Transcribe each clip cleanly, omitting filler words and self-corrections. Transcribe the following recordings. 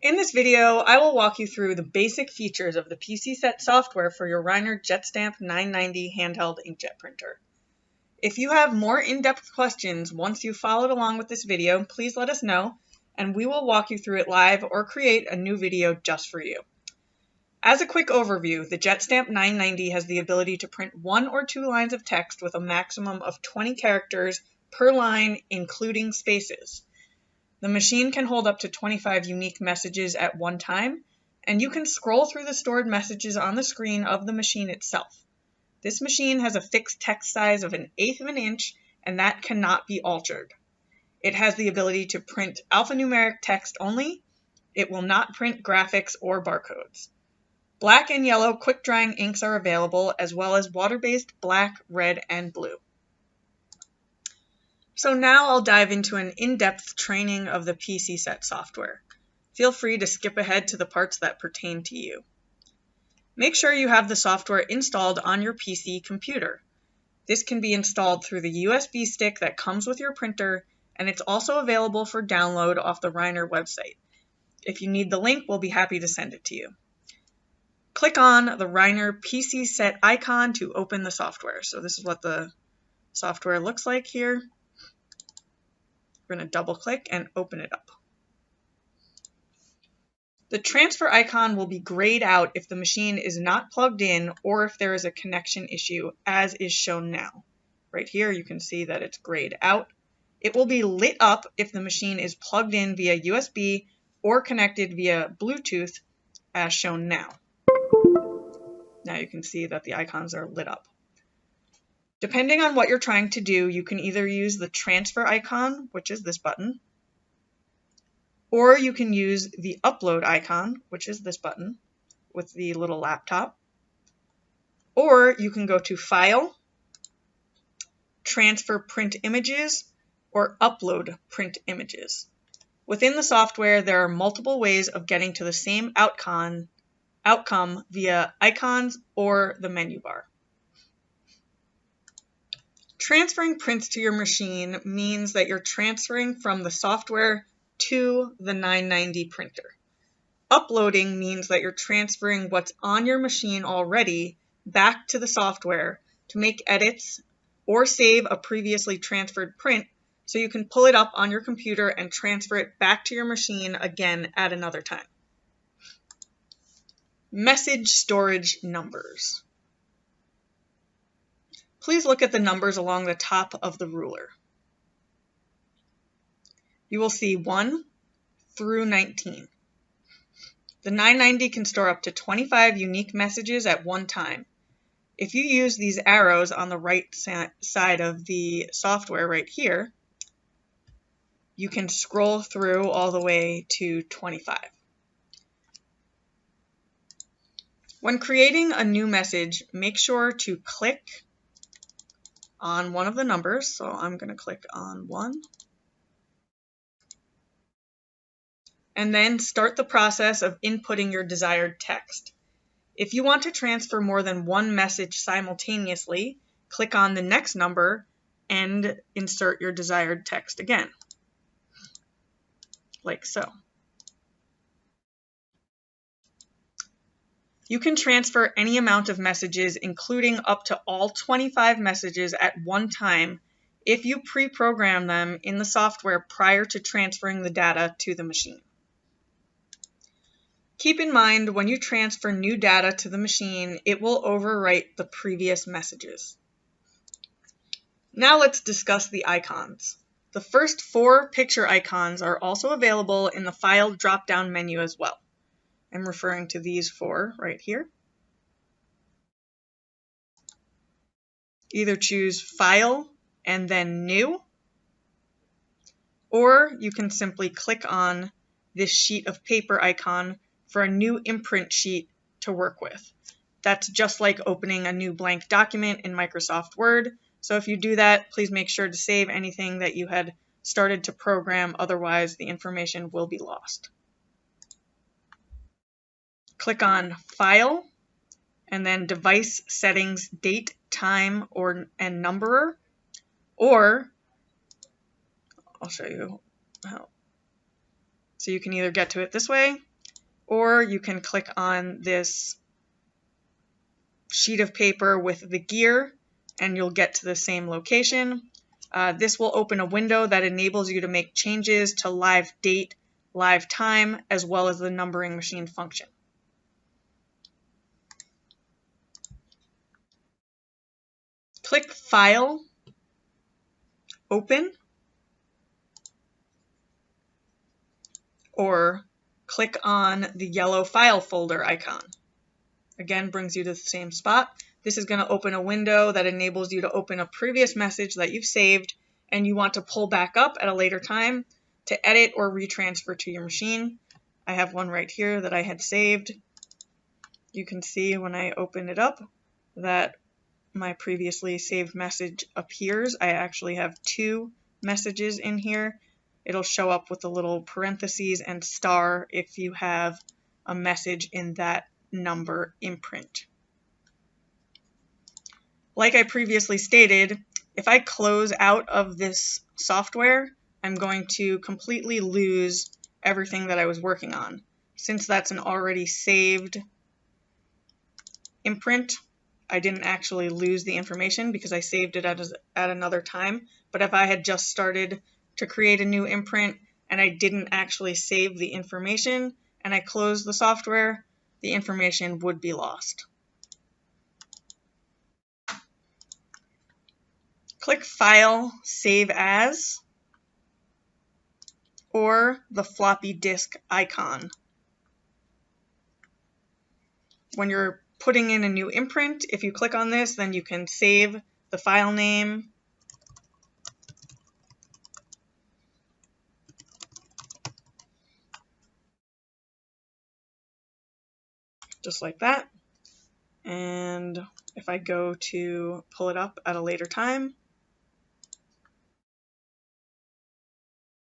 In this video, I will walk you through the basic features of the PCset software for your Reiner JetStamp 990 handheld inkjet printer. If you have more in-depth questions once you've followed along with this video, please let us know, and we will walk you through it live or create a new video just for you. As a quick overview, the JetStamp 990 has the ability to print 1 or 2 lines of text with a maximum of 20 characters per line, including spaces. The machine can hold up to 25 unique messages at one time, and you can scroll through the stored messages on the screen of the machine itself. This machine has a fixed text size of 1/8 of an inch, and that cannot be altered. It has the ability to print alphanumeric text only. It will not print graphics or barcodes. Black and yellow quick-drying inks are available, as well as water-based black, red, and blue. So now I'll dive into an in-depth training of the PCset software. Feel free to skip ahead to the parts that pertain to you. Make sure you have the software installed on your PC computer. This can be installed through the USB stick that comes with your printer, and it's also available for download off the Reiner website. If you need the link, we'll be happy to send it to you. Click on the Reiner PCset icon to open the software. So this is what the software looks like here. We're going to double click and open it up. The transfer icon will be grayed out if the machine is not plugged in or if there is a connection issue, as is shown now. Right here you can see that it's grayed out. It will be lit up if the machine is plugged in via USB or connected via Bluetooth, as shown now. Now you can see that the icons are lit up. Depending on what you're trying to do, you can either use the transfer icon, which is this button, or you can use the upload icon, which is this button with the little laptop, or you can go to File, Transfer Print Images, or Upload Print Images. Within the software, there are multiple ways of getting to the same outcome via icons or the menu bar. Transferring prints to your machine means that you're transferring from the software to the 990 printer. Uploading means that you're transferring what's on your machine already back to the software to make edits or save a previously transferred print so you can pull it up on your computer and transfer it back to your machine again at another time. Message storage numbers. Please look at the numbers along the top of the ruler. You will see 1 through 19. The 990 can store up to 25 unique messages at one time. If you use these arrows on the right side of the software right here, you can scroll through all the way to 25. When creating a new message, make sure to click on one of the numbers. So I'm going to click on 1. And then start the process of inputting your desired text. If you want to transfer more than one message simultaneously, click on the next number and insert your desired text again, like so. You can transfer any amount of messages, including up to all 25 messages at one time, if you pre-program them in the software prior to transferring the data to the machine. Keep in mind, when you transfer new data to the machine, it will overwrite the previous messages. Now let's discuss the icons. The first 4 picture icons are also available in the File drop-down menu as well. I'm referring to these 4 right here. Either choose File and then New, or you can simply click on this sheet of paper icon for a new imprint sheet to work with. That's just like opening a new blank document in Microsoft Word. So if you do that, please make sure to save anything that you had started to program, otherwise the information will be lost. Click on File, and then Device Settings, Date, Time, and Numberer, or I'll show you how. So you can either get to it this way, or you can click on this sheet of paper with the gear and you'll get to the same location. This will open a window that enables you to make changes to live date, live time, as well as the numbering machine function. Click File, Open, or click on the yellow file folder icon. Again, brings you to the same spot. This is going to open a window that enables you to open a previous message that you've saved and you want to pull back up at a later time to edit or retransfer to your machine. I have one right here that I had saved. You can see when I open it up that my previously saved message appears. I actually have 2 messages in here. It'll show up with the little parentheses and star if you have a message in that number imprint. Like I previously stated, if I close out of this software, I'm going to completely lose everything that I was working on. Since that's an already saved imprint, I didn't actually lose the information because I saved it at another time. But if I had just started to create a new imprint and I didn't actually save the information and I closed the software, the information would be lost. Click File, Save As, or the floppy disk icon. When you're putting in a new imprint, if you click on this, then you can save the file name, just like that. And if I go to pull it up at a later time,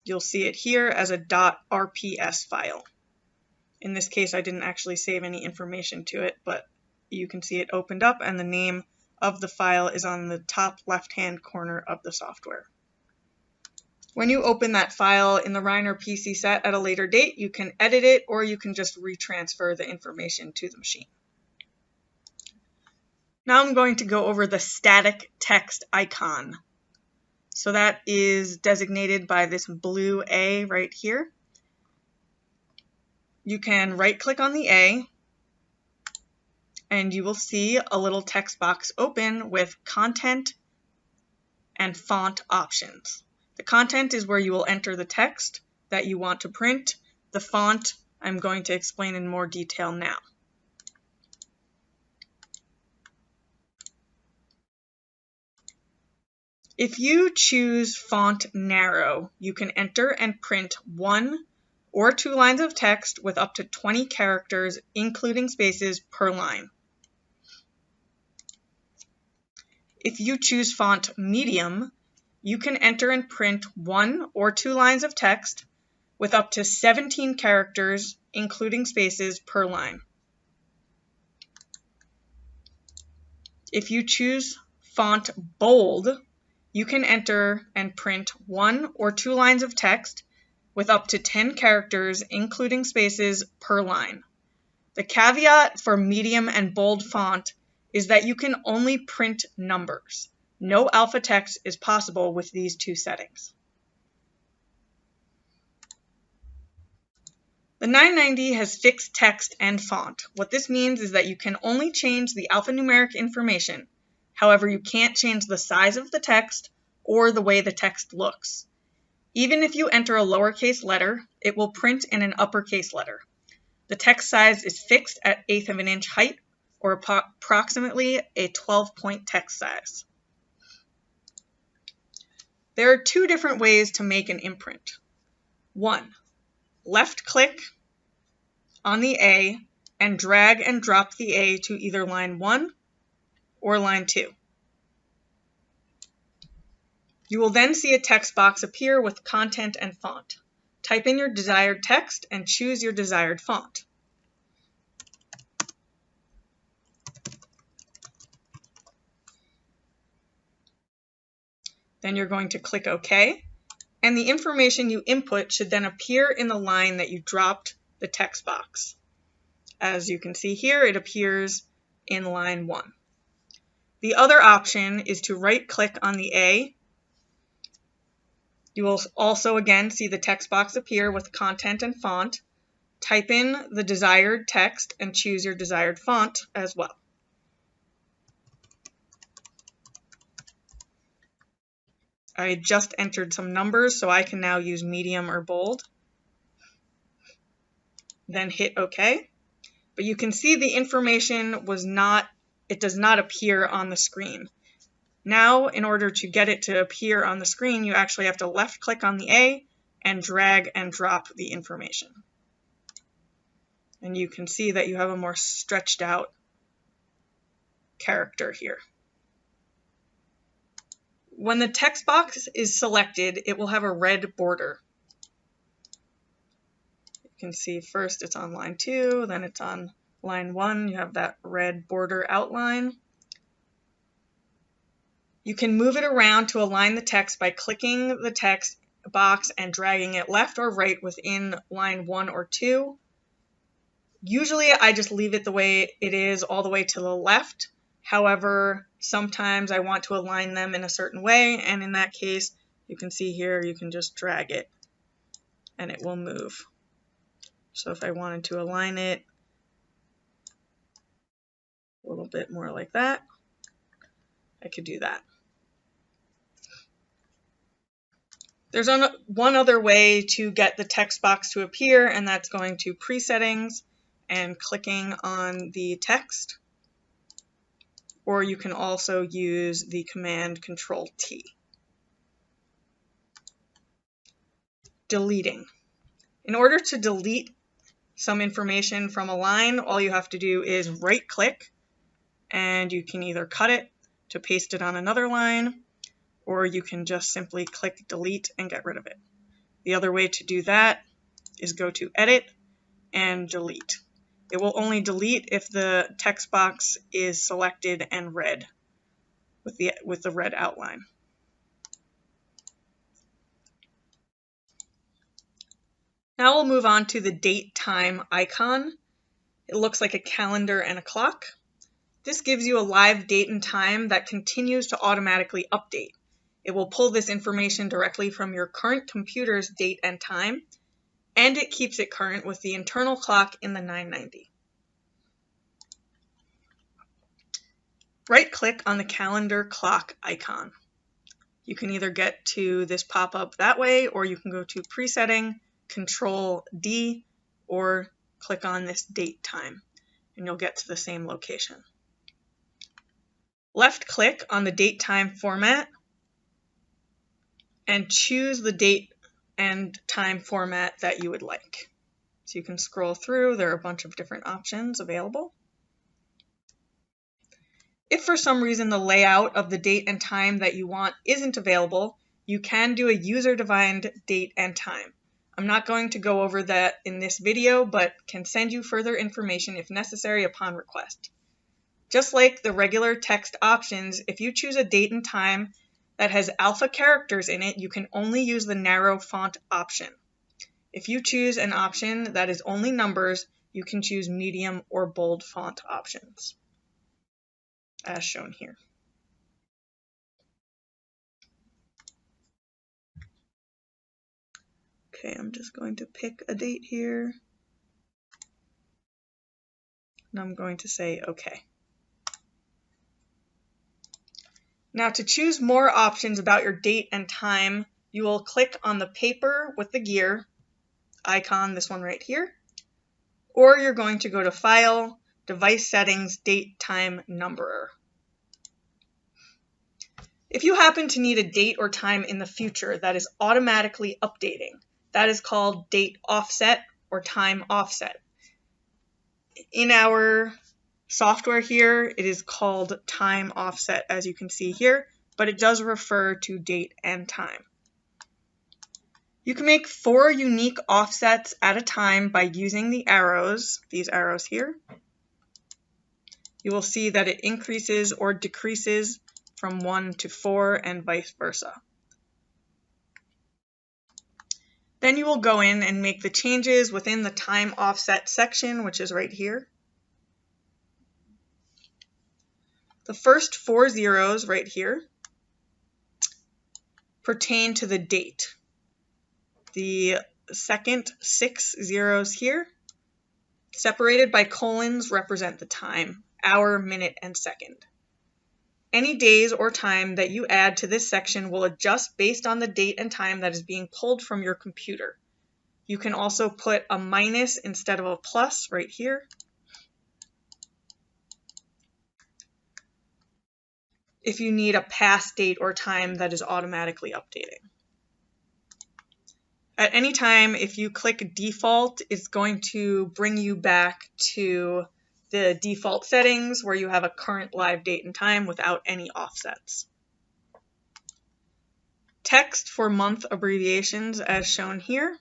you'll see it here as a .rps file. In this case, I didn't actually save any information to it, but you can see it opened up and the name of the file is on the top left-hand corner of the software. When you open that file in the Reiner PCset at a later date, you can edit it or you can just retransfer the information to the machine. Now I'm going to go over the static text icon. So that is designated by this blue A right here. You can right-click on the A, and you will see a little text box open with content and font options. The content is where you will enter the text that you want to print. The font I'm going to explain in more detail now. If you choose font narrow, you can enter and print 1 or 2 lines of text with up to 20 characters, including spaces, per line. If you choose font medium, you can enter and print 1 or 2 lines of text with up to 17 characters, including spaces, per line. If you choose font bold, you can enter and print 1 or 2 lines of text with up to 10 characters, including spaces, per line. The caveat for medium and bold font is that you can only print numbers. No alpha text is possible with these 2 settings. The 990 has fixed text and font. What this means is that you can only change the alphanumeric information. However, you can't change the size of the text or the way the text looks. Even if you enter a lowercase letter, it will print in an uppercase letter. The text size is fixed at 1/8 of an inch height, or approximately a 12-point text size. There are 2 different ways to make an imprint. 1. Left-click on the A and drag and drop the A to either line 1 or line 2. You will then see a text box appear with content and font. Type in your desired text and choose your desired font. Then you're going to click OK, and the information you input should then appear in the line that you dropped the text box. As you can see here, it appears in line 1. The other option is to right-click on the A. You will also again see the text box appear with content and font. Type in the desired text and choose your desired font as well. I just entered some numbers, so I can now use medium or bold. Then hit OK. But you can see the information does not appear on the screen. Now, in order to get it to appear on the screen, you actually have to left-click on the A and drag and drop the information. And you can see that you have a more stretched out character here. When the text box is selected, it will have a red border. You can see first it's on line 2, then it's on line 1. You have that red border outline. You can move it around to align the text by clicking the text box and dragging it left or right within line 1 or 2. Usually I just leave it the way it is all the way to the left. However, sometimes I want to align them in a certain way, and in that case, you can see here, you can just drag it and it will move. So if I wanted to align it a little bit more like that, I could do that. There's one other way to get the text box to appear, and that's going to Presettings and clicking on the text. Or you can also use the command Control-T. Deleting. In order to delete some information from a line, all you have to do is right-click, and you can either cut it to paste it on another line, or you can just simply click delete and get rid of it. The other way to do that is go to Edit and Delete. It will only delete if the text box is selected and red with the red outline. Now we'll move on to the date time icon. It looks like a calendar and a clock. This gives you a live date and time that continues to automatically update. It will pull this information directly from your current computer's date and time, and it keeps it current with the internal clock in the 990. Right-click on the calendar clock icon. You can either get to this pop-up that way, or you can go to Presetting, Control-D, or click on this date time, and you'll get to the same location. Left-click on the date time format, and choose the date and time format that you would like. So you can scroll through, there are a bunch of different options available. If for some reason the layout of the date and time that you want isn't available, you can do a user-defined date and time. I'm not going to go over that in this video, but can send you further information if necessary upon request. Just like the regular text options, if you choose a date and time that has alpha characters in it, you can only use the narrow font option. If you choose an option that is only numbers, you can choose medium or bold font options, as shown here. Okay, I'm just going to pick a date here, and I'm going to say OK. Now to choose more options about your date and time, you will click on the paper with the gear icon, this one right here, or you're going to go to File, Device Settings, Date Time Numberer. If you happen to need a date or time in the future that is automatically updating, that is called date offset or time offset. In our software here, it is called time offset, as you can see here, but it does refer to date and time. You can make 4 unique offsets at a time by using the arrows, these arrows here. You will see that it increases or decreases from 1 to 4 and vice versa. Then you will go in and make the changes within the time offset section, which is right here. The first 4 zeros right here pertain to the date. The second 6 zeros here, separated by colons, represent the time, hour, minute, and second. Any days or time that you add to this section will adjust based on the date and time that is being pulled from your computer. You can also put a minus instead of a plus right here. If you need a past date or time that is automatically updating. At any time, if you click default, it's going to bring you back to the default settings where you have a current live date and time without any offsets. Text for month abbreviations as shown here.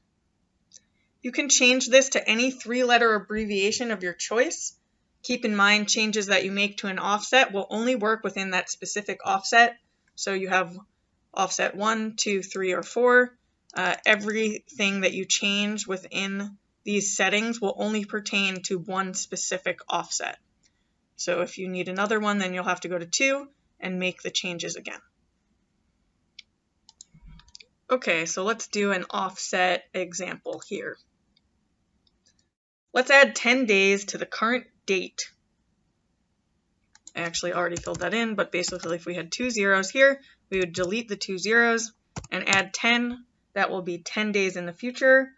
You can change this to any 3-letter abbreviation of your choice. Keep in mind, changes that you make to an offset will only work within that specific offset. So you have offset 1, 2, 3, or 4. Everything that you change within these settings will only pertain to one specific offset. So if you need another one, then you'll have to go to 2 and make the changes again. Okay, so let's do an offset example here. Let's add 10 days to the current date. I actually already filled that in, but basically if we had 2 zeros here, we would delete the 2 zeros and add 10. That will be 10 days in the future.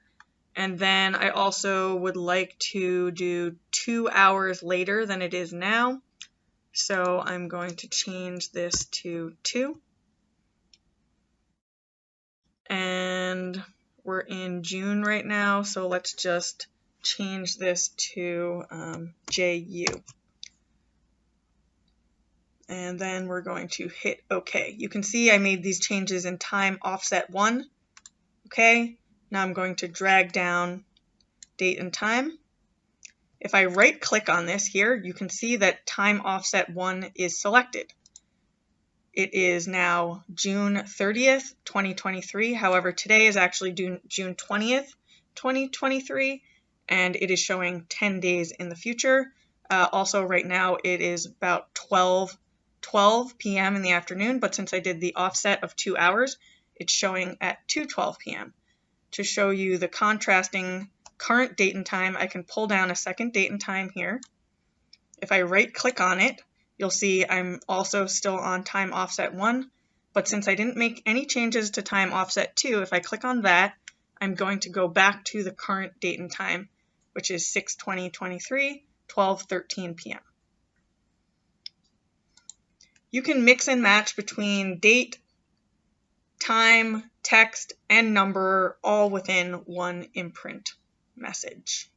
And then I also would like to do 2 hours later than it is now. So I'm going to change this to 2. And we're in June right now, so let's just change this to JU. And then we're going to hit OK. You can see I made these changes in time offset 1. Okay, now I'm going to drag down date and time. If I right click on this here, you can see that time offset 1 is selected. It is now June 30th, 2023. However, today is actually June 20th, 2023, and it is showing 10 days in the future. Also, right now, it is about 12 p.m. in the afternoon, but since I did the offset of 2 hours, it's showing at 2:12 p.m. To show you the contrasting current date and time, I can pull down a second date and time here. If I right-click on it, you'll see I'm also still on time offset 1, but since I didn't make any changes to time offset 2, if I click on that, I'm going to go back to the current date and time, which is 6/20/23, 12:13 p.m. You can mix and match between date, time, text, and number all within one imprint message.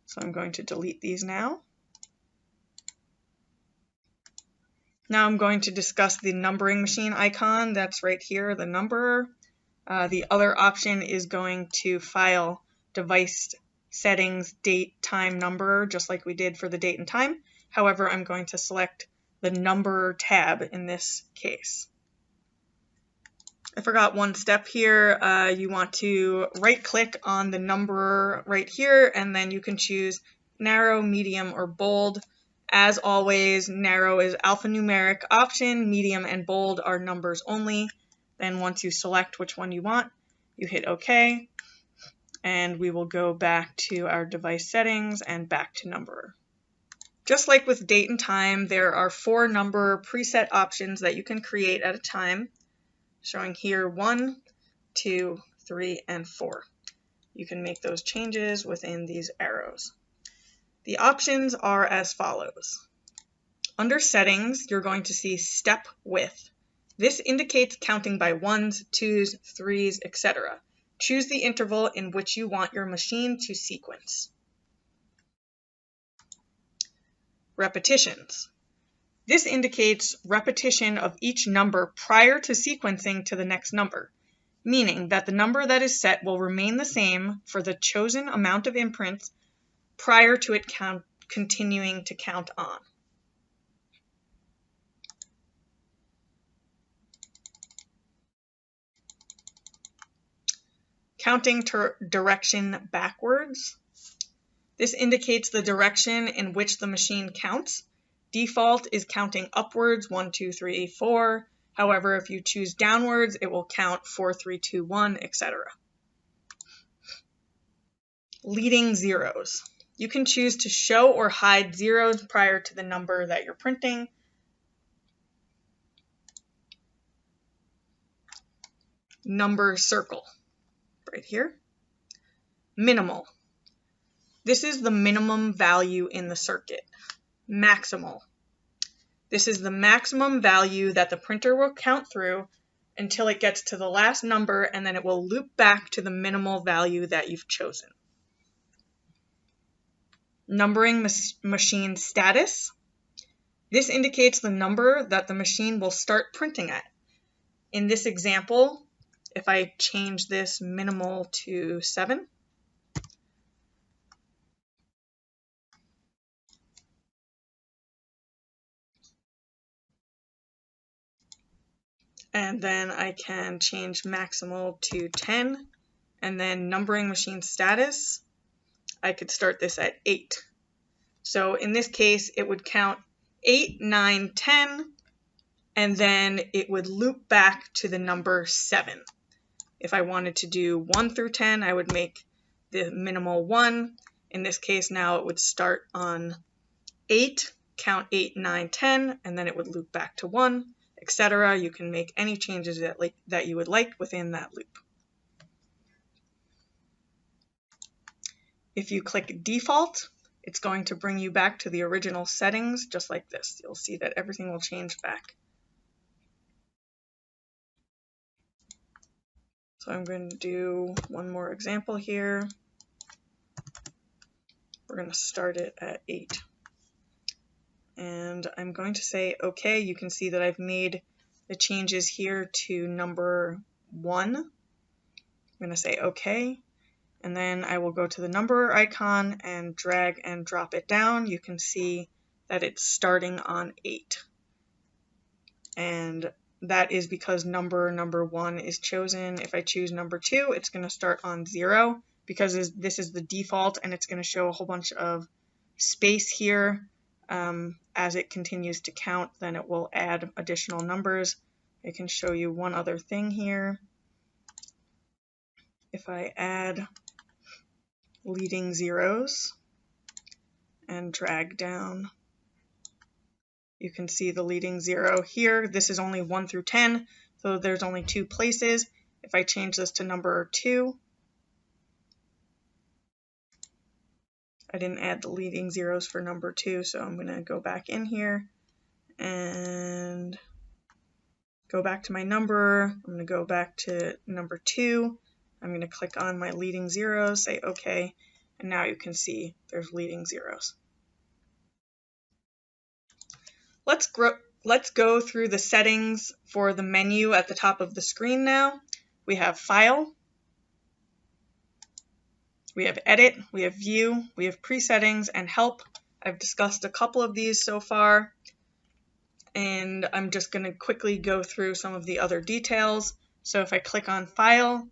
So I'm going to delete these now. Now I'm going to discuss the numbering machine icon. That's right here, the numberer. The other option is going to file device settings, date, time, numberer, just like we did for the date and time. However, I'm going to select the numberer tab in this case. I forgot one step here. You want to right-click on the numberer right here, and then you can choose narrow, medium, or bold. As always, narrow is alphanumeric option, medium and bold are numbers only. Then once you select which one you want, you hit OK, and we will go back to our device settings and back to numberer. Just like with date and time, there are 4 number preset options that you can create at a time, showing here 1, 2, 3, and 4. You can make those changes within these arrows. The options are as follows. Under settings, you're going to see step width. This indicates counting by 1s, 2s, 3s, etc. Choose the interval in which you want your machine to sequence. Repetitions. This indicates repetition of each number prior to sequencing to the next number, meaning that the number that is set will remain the same for the chosen amount of imprints prior to it continuing to count on. Counting direction backwards. This indicates the direction in which the machine counts. Default is counting upwards, 1, 2, 3, 4. However, if you choose downwards, it will count 4, 3, 2, 1, etc. Leading zeros. You can choose to show or hide zeros prior to the number that you're printing. Number circle, right here. Minimal. This is the minimum value in the circuit. Maximal. This is the maximum value that the printer will count through until it gets to the last number, and then it will loop back to the minimal value that you've chosen. Numbering machine status. This indicates the number that the machine will start printing at. In this example, if I change this minimal to 7, and then I can change maximal to 10, and then numbering machine status, I could start this at 8. So in this case, it would count 8, 9, 10, and then it would loop back to the number 7. If I wanted to do 1 through 10, I would make the minimal 1. In this case, now it would start on 8, count 8, 9, 10, and then it would loop back to 1, etc. You can make any changes that you would like within that loop. If you click default, it's going to bring you back to the original settings, just like this. You'll see that everything will change back. So I'm going to do one more example here. We're going to start it at 8. And I'm going to say OK. You can see that I've made the changes here to number 1. I'm going to say OK. And then I will go to the number icon and drag and drop it down. You can see that it's starting on 8. And that is because number 1 is chosen. If I choose number 2, it's going to start on 0 because this is the default, and it's going to show a whole bunch of space here. As it continues to count, then it will add additional numbers. I can show you one other thing here. If I add leading zeros and drag down, you can see the leading 0 here. This is only 1 through 10, so there's only 2 places. If I change this to number 2, I didn't add the leading zeros for number 2, so I'm going to go back in here and go back to my number. I'm going to go back to number 2. I'm going to click on my leading zeros, say OK, and now you can see there's leading zeros. Let's go through the settings for the menu at the top of the screen now. We have File, we have Edit, we have View, we have Presettings, and Help. I've discussed a couple of these so far, and I'm just going to quickly go through some of the other details. So if I click on File,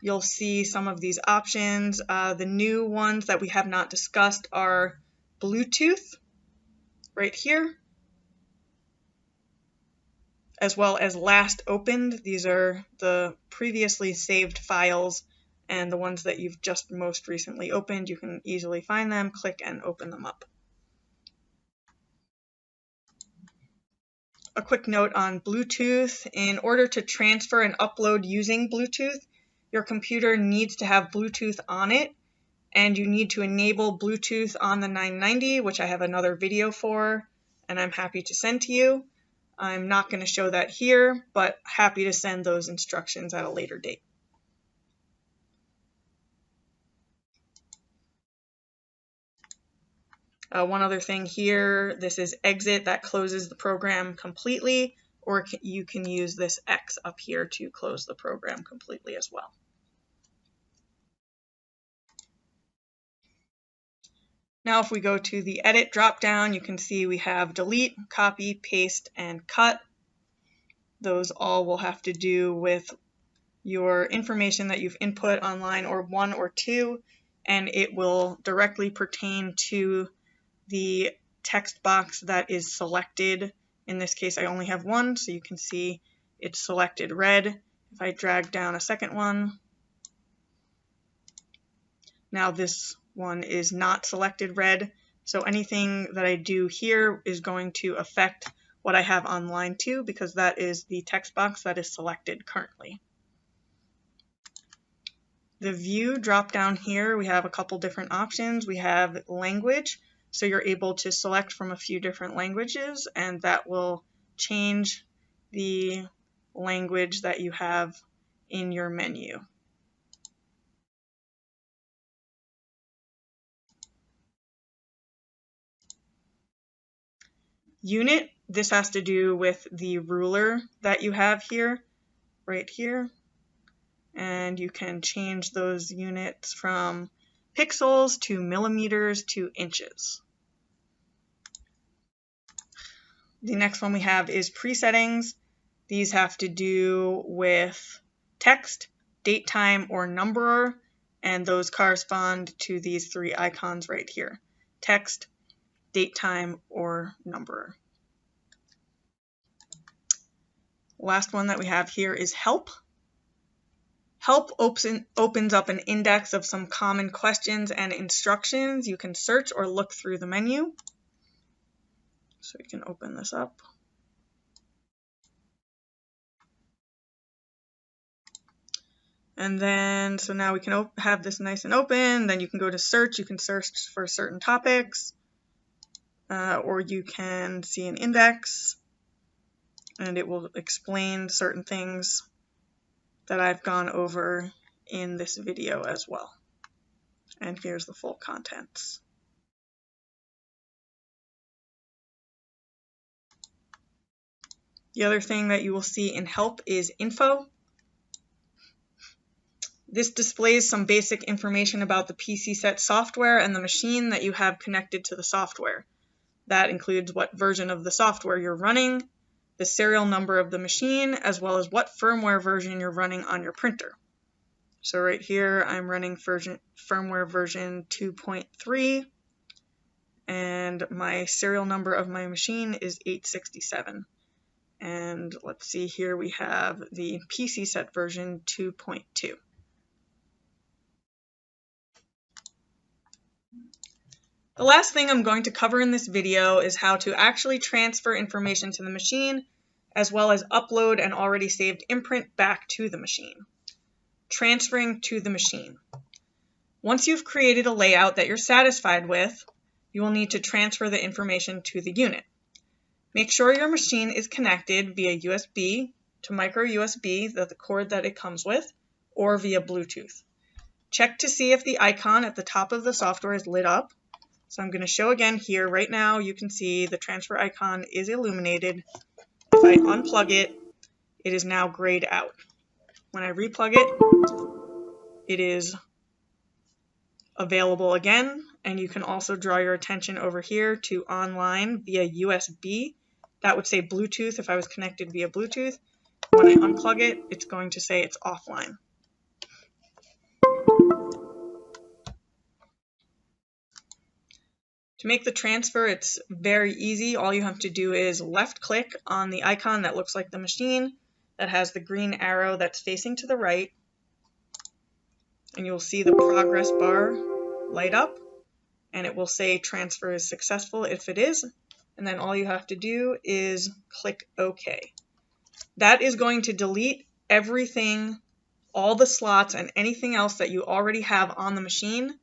you'll see some of these options. The new ones that we have not discussed are Bluetooth, right here, as well as last opened. These are the previously saved files and the ones that you've just most recently opened. You can easily find them, click and open them up. A quick note on Bluetooth. In order to transfer and upload using Bluetooth, your computer needs to have Bluetooth on it, and you need to enable Bluetooth on the 990, which I have another video for, and I'm happy to send to you. I'm not going to show that here, but happy to send those instructions at a later date. One other thing here, this is exit, that closes the program completely, or you can use this X up here to close the program completely as well. Now if we go to the Edit drop-down, you can see we have Delete, Copy, Paste, and Cut. Those all will have to do with your information that you've input on line or 1 or 2, and it will directly pertain to the text box that is selected. In this case, I only have 1, so you can see it's selected red. If I drag down a second one, now this one is not selected red. So anything that I do here is going to affect what I have on line 2 because that is the text box that is selected currently. The view drop down here, we have a couple different options. We have language, so you're able to select from a few different languages, and that will change the language that you have in your menu. Unit, this has to do with the ruler that you have here, right here. And you can change those units from pixels to millimeters to inches. The next one we have is presettings. These have to do with text, date, time, or numberer, and those correspond to these 3 icons right here: text, date, time, or numberer. Last one that we have here is help. Help opens up an index of some common questions and instructions. You can search or look through the menu. So we can open this up. And then, so now we can have this nice and open. Then you can go to search. You can search for certain topics, or you can see an index, and it will explain certain things that I've gone over in this video as well. And here's the full contents. The other thing that you will see in help is info. This displays some basic information about the PCset software and the machine that you have connected to the software. That includes what version of the software you're running, the serial number of the machine, as well as what firmware version you're running on your printer. So right here, I'm running firmware version 2.3, and my serial number of my machine is 867. And let's see, here we have the PCset version 2.2. The last thing I'm going to cover in this video is how to actually transfer information to the machine, as well as upload an already saved imprint back to the machine. Transferring to the machine. Once you've created a layout that you're satisfied with, you will need to transfer the information to the unit. Make sure your machine is connected via USB to micro USB, the cord that it comes with, or via Bluetooth. Check to see if the icon at the top of the software is lit up. So I'm going to show again here. Right now you can see the transfer icon is illuminated. If I unplug it, it is now grayed out. When I replug it, it is available again, and you can also draw your attention over here to online via USB. That would say Bluetooth if I was connected via Bluetooth. When I unplug it, it's going to say it's offline. To make the transfer, it's very easy. All you have to do is left click on the icon that looks like the machine that has the green arrow that's facing to the right, and you'll see the progress bar light up, and it will say transfer is successful if it is, and then all you have to do is click OK. That is going to delete everything, all the slots and anything else that you already have on the machine,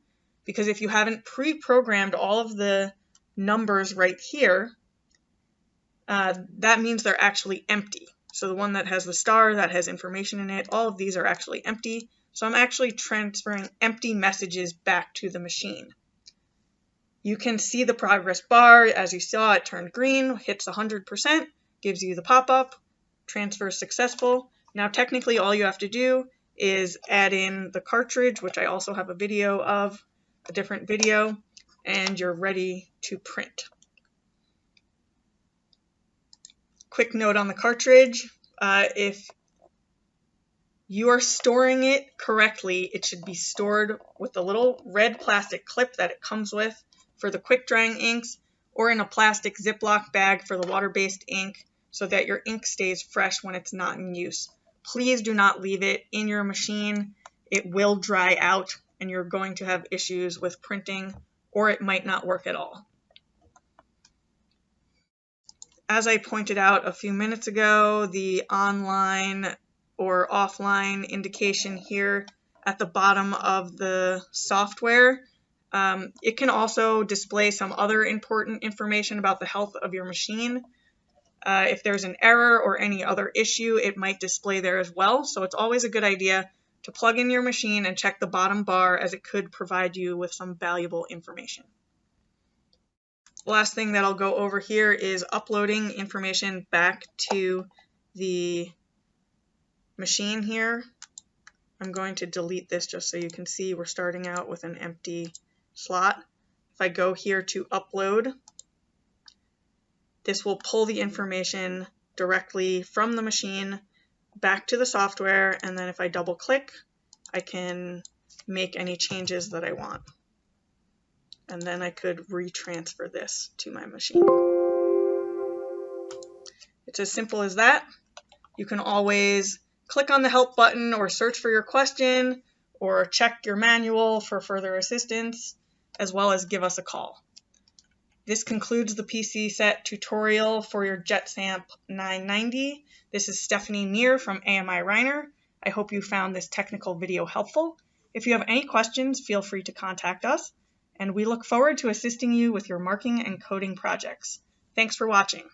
because if you haven't pre-programmed all of the numbers right here, that means they're actually empty. So the one that has the star, that has information in it, all of these are actually empty. So I'm actually transferring empty messages back to the machine. You can see the progress bar. As you saw, it turned green, hits 100%, gives you the pop-up, transfer successful. Now technically all you have to do is add in the cartridge, which I also have a video of, a different video, and you're ready to print. Quick note on the cartridge, if you are storing it correctly. It should be stored with the little red plastic clip that it comes with for the quick drying inks, or in a plastic Ziploc bag for the water-based ink, so that your ink stays fresh when it's not in use. Please do not leave it in your machine. It will dry out and you're going to have issues with printing, or it might not work at all. As I pointed out a few minutes ago, the online or offline indication here at the bottom of the software, it can also display some other important information about the health of your machine. If there's an error or any other issue, it might display there as well. So it's always a good idea to plug in your machine and check the bottom bar, as it could provide you with some valuable information. The last thing that I'll go over here is uploading information back to the machine here. I'm going to delete this just so you can see we're starting out with an empty slot. If I go here to upload, this will pull the information directly from the machine back to the software, and then if I double click, I can make any changes that I want. And then I could retransfer this to my machine. It's as simple as that. You can always click on the help button or search for your question or check your manual for further assistance, as well as give us a call. This concludes the PCset tutorial for your JetStamp 990. This is Stephanie Neer from AMI Reiner. I hope you found this technical video helpful. If you have any questions, feel free to contact us, and we look forward to assisting you with your marking and coding projects. Thanks for watching.